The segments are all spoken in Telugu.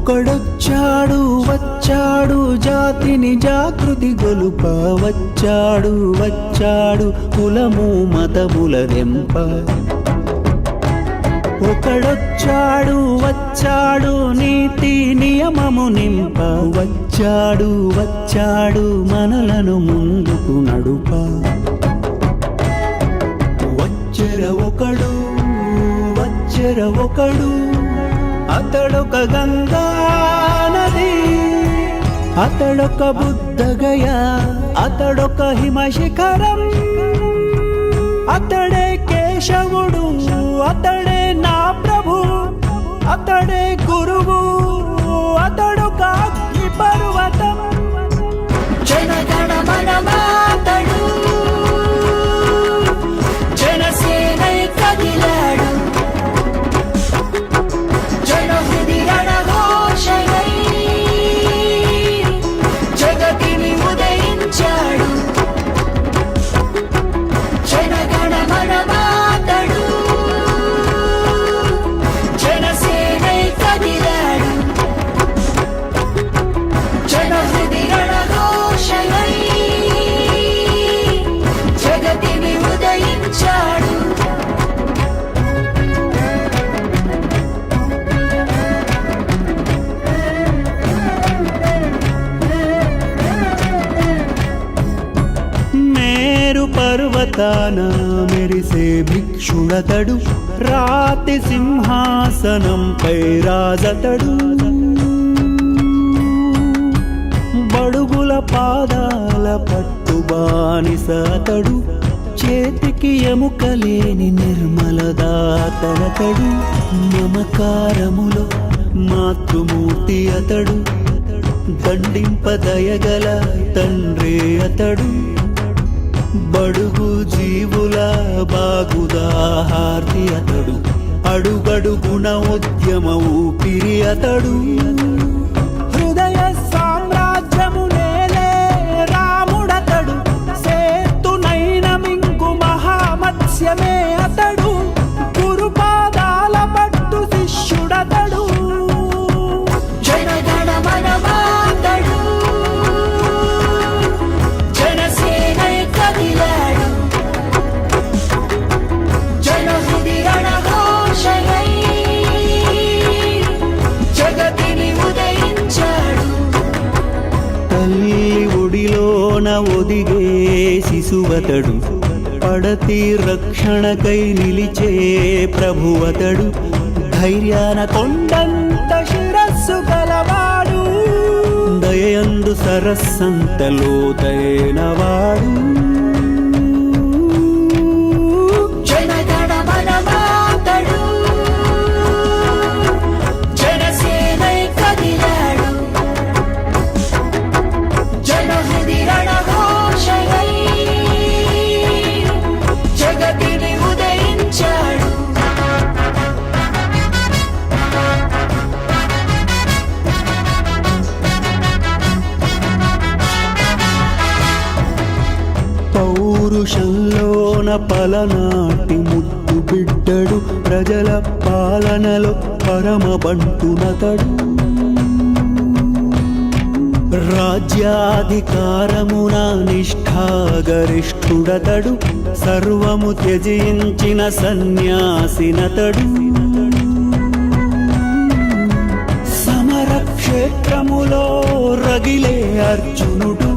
ఒకడొచ్చాడు వచ్చాడు జాతిని జాగృతి గొలుప వచ్చాడు వచ్చాడు కులము మతముల దెంప ఒకడొచ్చాడు వచ్చాడు నీతి నియమము నింప వచ్చాడు వచ్చాడు మనలను ముందుకు నడుప వచ్చెర ఒకడు అతడొక గంగా నది అతడొక బుద్ధగయ అతడొక హిమశిఖరం అతడే కేశవుడు అతడే నా ప్రభు అతడే గురువు అతడొక అగ్ని పర్వతం జనగణ మనమాతడు జనసేనై కదిలాడు జనహృది రణఘోషయై జగతిని ఉదయించాడు జనగణ మనమాతడు జనసేనై కదిలాడు జనహృది రణఘోషయై జగతిని ఉదయించాడు మేరు పర్వతాన మెరిసే భిక్షుడతడు రాతి సింహాసనంపై రాజతడు బడుగుల పాదాల పట్టు బానిసతడు చేతికి ఎముకలేని నిర్మలదాతడతడు మమకారములో మాతృమూర్తి అతడు దండింపదయగల తండ్రి అతడు బడుగు జీవుల బాగుదాహార్తి అతడు అడుగడుగుణ ఉద్యమ ఊపిరి అతడు హృదయ సామ్రాజ్యము నేలే రాముడతడు సేతునైన మింగు మహామత్స్యమే అతడు గురుపాదాల పట్టు శిష్యుడతడు జనగణ మనమాతడు జనసేనై కదిలాడు జనహృది రణఘోషయై జగతిని ఉదయించాడు తల్లి ఒడిలోన ఒదిగే శిశువతడు పడతి రక్షణకై నిలిచే ప్రభువతడు ధైర్యాన కొండంత శిరస్సు గలవాడు దయందు సరస్సంత లోతైనవాడు జనగణ మనమాతడు జనసేనై కదిలాడు జనహృది రణఘోషయై జగతిని ఉదయించాడు పౌరుషంలోన పలనాటి ముద్దు బిడ్డడు ప్రజల పాలనలో పరమ బంటునతడు రాజ్యాధికారమున నిష్ఠాగరిష్ఠుడతడు సర్వము త్యజించిన సన్యాసినతడు సమరక్షేత్రములో రగిలే అర్జునుడు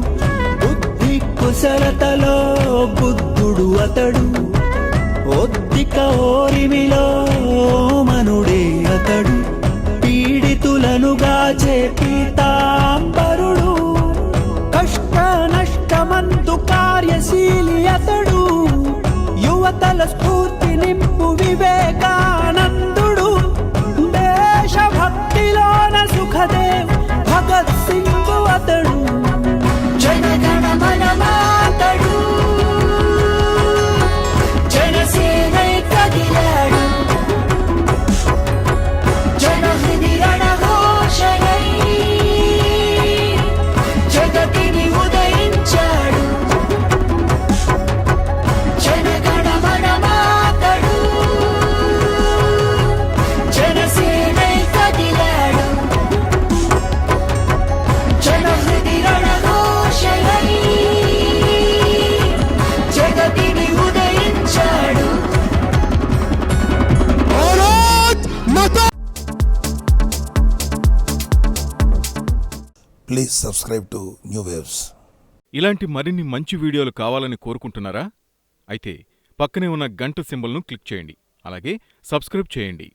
బుద్ధి కుశలతలో బుద్ధుడు అతడు ఒద్దిక ఓరిమిలో మనుడే అతడు పీడితులను గాచే పీతాంబరుడు కష్ట నష్టమంతు కార్యశీలి అతడు యువతల స్ఫూర్తి నింపు వివేకానందుడు దేశభక్తిలోన సుఖదేవ్ భగత్ సింగ్ అతడు జనగణ మనమాతడు జనసేనై కదిలాడు జనహృది రణఘోషయై జగతిని ఉదయించాడు జనగణ మనమాతడు Please subscribe to New Waves. ఇలాంటి మరిన్ని మంచి వీడియోలు కావాలని కోరుకుంటున్నారా? అయితే పక్కనే ఉన్న గంట సింబల్ను క్లిక్ చేయండి. అలాగే సబ్స్క్రైబ్ చేయండి.